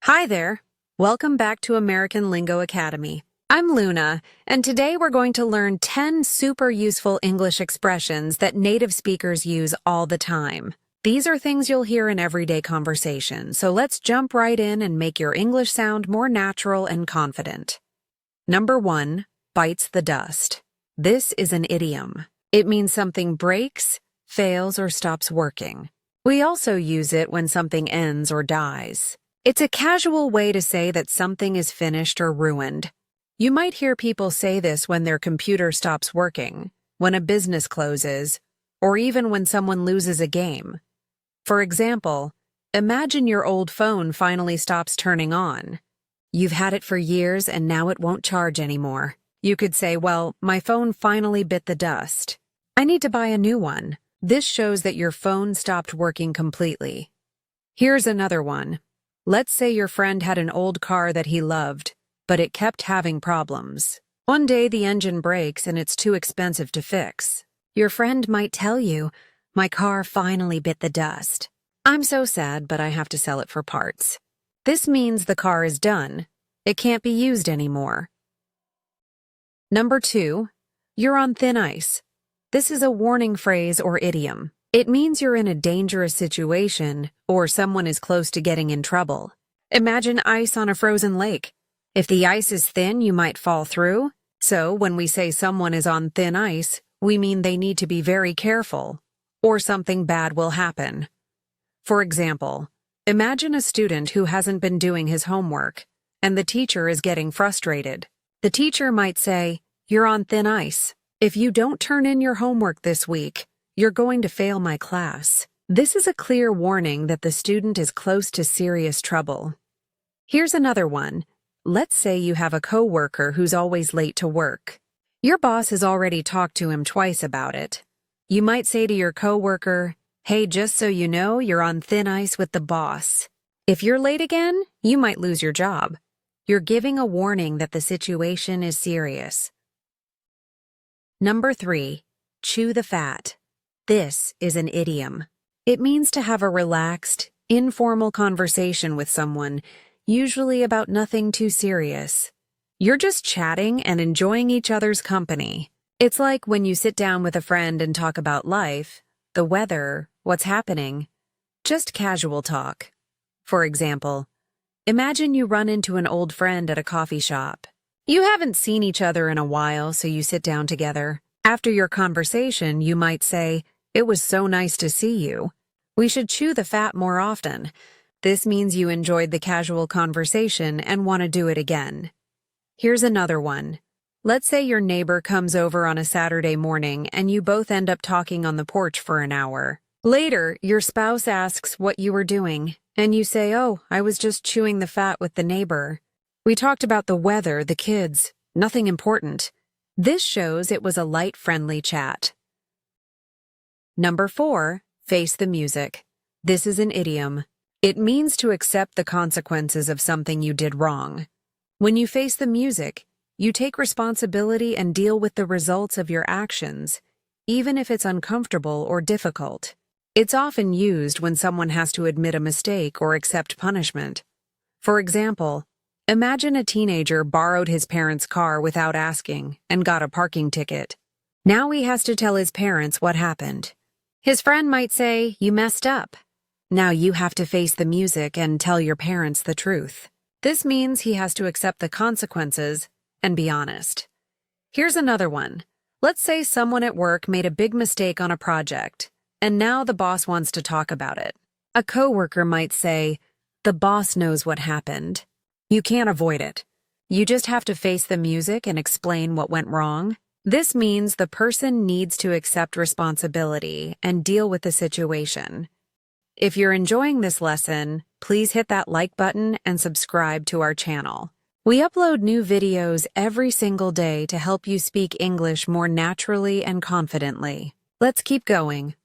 Hi there. Welcome back to American Lingo Academy. I'm Luna, and today we're going to learn 10 super useful English expressions that native speakers use all the time. These are things you'll hear in everyday conversation, so let's jump right in and make your English sound more natural and confident. Number 1, bites the dust. This is an idiom. It means something breaks, fails, or stops working. We also use it when something ends or dies. It's a casual way to say that something is finished or ruined. You might hear people say this when their computer stops working, when a business closes, or even when someone loses a game. For example, imagine your old phone finally stops turning on. You've had it for years and now it won't charge anymore. You could say, well, my phone finally bit the dust. I need to buy a new one. This shows that your phone stopped working completely. Here's another one. Let's say your friend had an old car that he loved, but it kept having problems. One day the engine breaks and it's too expensive to fix. Your friend might tell you, "My car finally bit the dust. I'm so sad, but I have to sell it for parts." This means the car is done. It can't be used anymore. Number 2, you're on thin ice. This is a warning phrase or idiom. It means you're in a dangerous situation or someone is close to getting in trouble. Imagine ice on a frozen lake. If the ice is thin, you might fall through. So when we say someone is on thin ice, we mean they need to be very careful or something bad will happen. For example, imagine a student who hasn't been doing his homework and the teacher is getting frustrated. The teacher might say, "You're on thin ice. If you don't turn in your homework this week, you're going to fail my class." This is a clear warning that the student is close to serious trouble. Here's another one. Let's say you have a coworker who's always late to work. Your boss has already talked to him twice about it. You might say to your coworker, "Hey, just so you know, you're on thin ice with the boss. If you're late again, you might lose your job." You're giving a warning that the situation is serious. Number 3, chew the fat. This is an idiom. It means to have a relaxed, informal conversation with someone, usually about nothing too serious. You're just chatting and enjoying each other's company. It's like when you sit down with a friend and talk about life, the weather, what's happening. Just casual talk. For example, imagine you run into an old friend at a coffee shop. You haven't seen each other in a while, so you sit down together. After your conversation, you might say, "It was so nice to see you. We should chew the fat more often." This means you enjoyed the casual conversation and want to do it again. Here's another one. Let's say your neighbor comes over on a Saturday morning and you both end up talking on the porch for an hour. Later, your spouse asks what you were doing, and you say, "Oh, I was just chewing the fat with the neighbor. We talked about the weather, the kids, nothing important." This shows it was a light, friendly chat. Number 4, face the music. This is an idiom. It means to accept the consequences of something you did wrong. When you face the music, you take responsibility and deal with the results of your actions, even if it's uncomfortable or difficult. It's often used when someone has to admit a mistake or accept punishment. For example, imagine a teenager borrowed his parents' car without asking and got a parking ticket. Now he has to tell his parents what happened. His friend might say, "You messed up." Now you have to face the music and tell your parents the truth. This means he has to accept the consequences and be honest. Here's another one. Let's say someone at work made a big mistake on a project, and now the boss wants to talk about it. A coworker might say, "The boss knows what happened." You can't avoid it. You just have to face the music and explain what went wrong. This means the person needs to accept responsibility and deal with the situation. If you're enjoying this lesson, please hit that like button and subscribe to our channel. We upload new videos every single day to help you speak English more naturally and confidently. Let's keep going.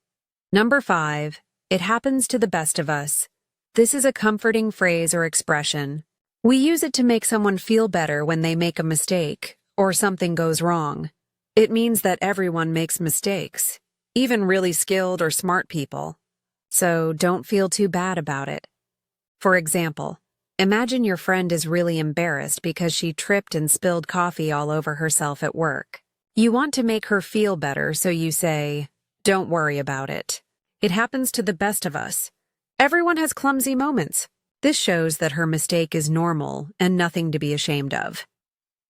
Number 5, it happens to the best of us. This is a comforting phrase or expression. We use it to make someone feel better when they make a mistake or something goes wrong. It means that everyone makes mistakes, even really skilled or smart people. So don't feel too bad about it. For example, Imagine your friend is really embarrassed because she tripped and spilled coffee all over herself at work. You want to make her feel better, so you say, "Don't worry about it. It happens to the best of us. Everyone has clumsy moments." This shows that her mistake is normal and nothing to be ashamed of.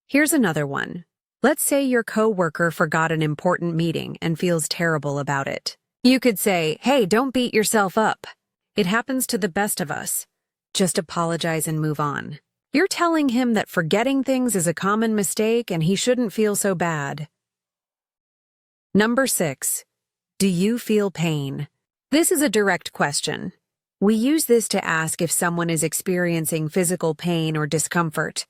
Here's another one. Let's say your coworker forgot an important meeting and feels terrible about it. You could say, "Hey, don't beat yourself up. It happens to the best of us. Just apologize and move on." You're telling him that forgetting things is a common mistake and he shouldn't feel so bad. Number 6. Do you feel pain? This is a direct question. We use this to ask if someone is experiencing physical pain or discomfort.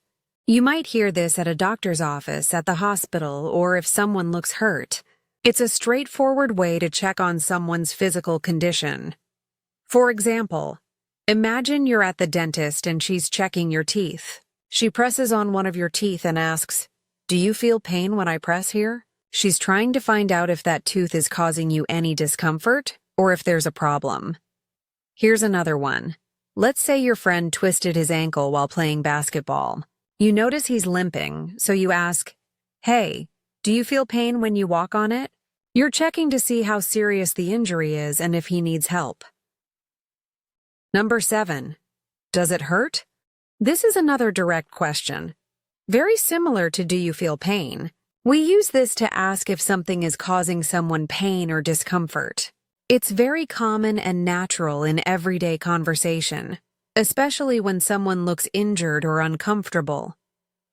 You might hear this at a doctor's office, at the hospital, or if someone looks hurt. It's a straightforward way to check on someone's physical condition. For example, imagine you're at the dentist and she's checking your teeth. She presses on one of your teeth and asks, "Do you feel pain when I press here?" She's trying to find out if that tooth is causing you any discomfort or if there's a problem. Here's another one. Let's say your friend twisted his ankle while playing basketball. You notice he's limping, so you ask, "Hey, do you feel pain when you walk on it?" You're checking to see how serious the injury is and if he needs help. Number 7. Does it hurt? This is another direct question. Very similar to "Do you feel pain?" We use this to ask if something is causing someone pain or discomfort. It's very common and natural in everyday conversation, especially when someone looks injured or uncomfortable.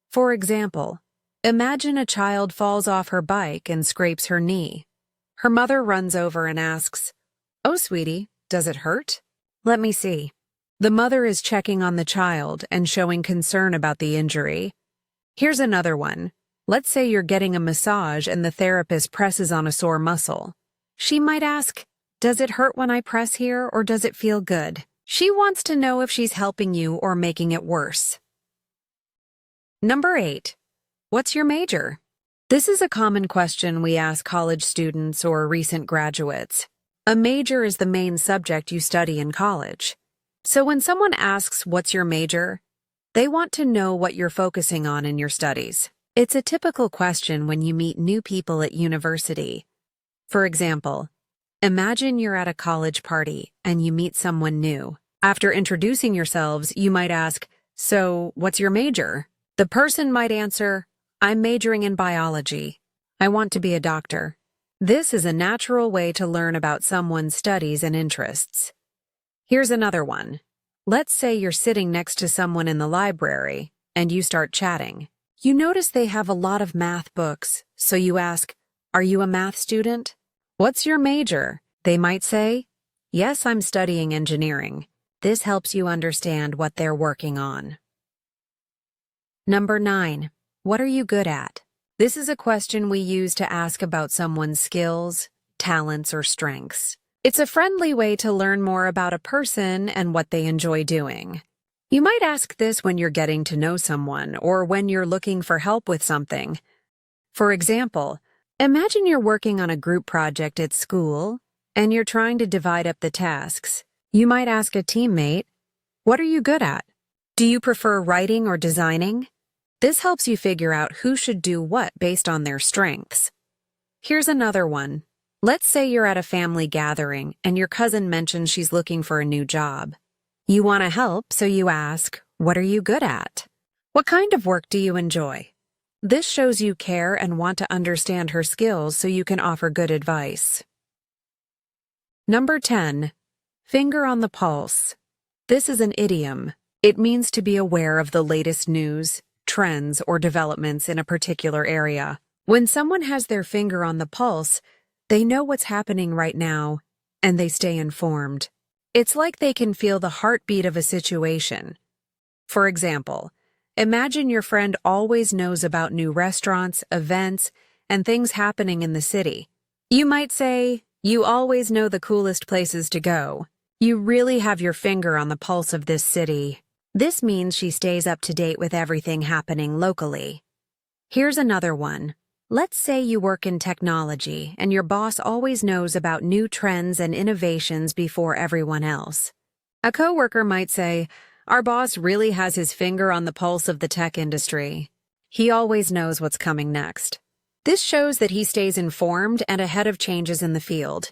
For example, imagine a child falls off her bike and scrapes her knee. Her mother runs over and asks, "Oh, sweetie, does it hurt?" "Let me see." The mother is checking on the child and showing concern about the injury. Here's another one. Let's say you're getting a massage and the therapist presses on a sore muscle. She might ask, "Does it hurt when I press here, or does it feel good?" She wants to know if she's helping you or making it worse. Number 8. What's your major? This is a common question we ask college students or recent graduates. A major is the main subject you study in college. So when someone asks, "What's your major?" they want to know what you're focusing on in your studies. It's a typical question when you meet new people at university. For example, imagine you're at a college party and you meet someone new. After introducing yourselves, you might ask, "So, what's your major?" The person might answer, "I'm majoring in biology. I want to be a doctor." This is a natural way to learn about someone's studies and interests. Here's another one. Let's say you're sitting next to someone in the library and you start chatting. You notice they have a lot of math books, so you ask, "Are you a math student?" "What's your major?" They might say, "Yes, I'm studying engineering." This helps you understand what they're working on. Number 9. What are you good at? This is a question we use to ask about someone's skills, talents, or strengths. It's a friendly way to learn more about a person and what they enjoy doing. You might ask this when you're getting to know someone or when you're looking for help with something. For example, imagine you're working on a group project at school and you're trying to divide up the tasks. You might ask a teammate, "What are you good at? Do you prefer writing or designing?" This helps you figure out who should do what based on their strengths. Here's another one. Let's say you're at a family gathering and your cousin mentions she's looking for a new job. You want to help, so you ask, "What are you good at? What kind of work do you enjoy?" This shows you care and want to understand her skills so you can offer good advice. Number 10. Finger on the pulse. This is an idiom. It means to be aware of the latest news, trends, or developments in a particular area. When someone has their finger on the pulse, they know what's happening right now, and they stay informed. It's like they can feel the heartbeat of a situation. For example, imagine your friend always knows about new restaurants, events, and things happening in the city. You might say, "You always know the coolest places to go. You really have your finger on the pulse of this city." This means she stays up to date with everything happening locally. Here's another one. Let's say you work in technology and your boss always knows about new trends and innovations before everyone else. A coworker might say, Our boss really has his finger on the pulse of the tech industry. He always knows what's coming next. This shows that he stays informed and ahead of changes in the field.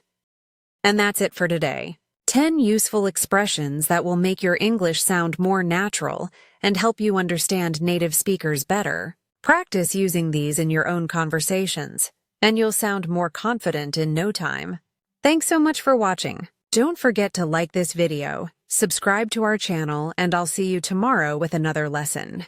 And that's it for today. 10 useful expressions that will make your English sound more natural and help you understand native speakers better. Practice using these in your own conversations, and you'll sound more confident in no time. Thanks so much for watching. Don't forget to like this video, subscribe to our channel, and I'll see you tomorrow with another lesson.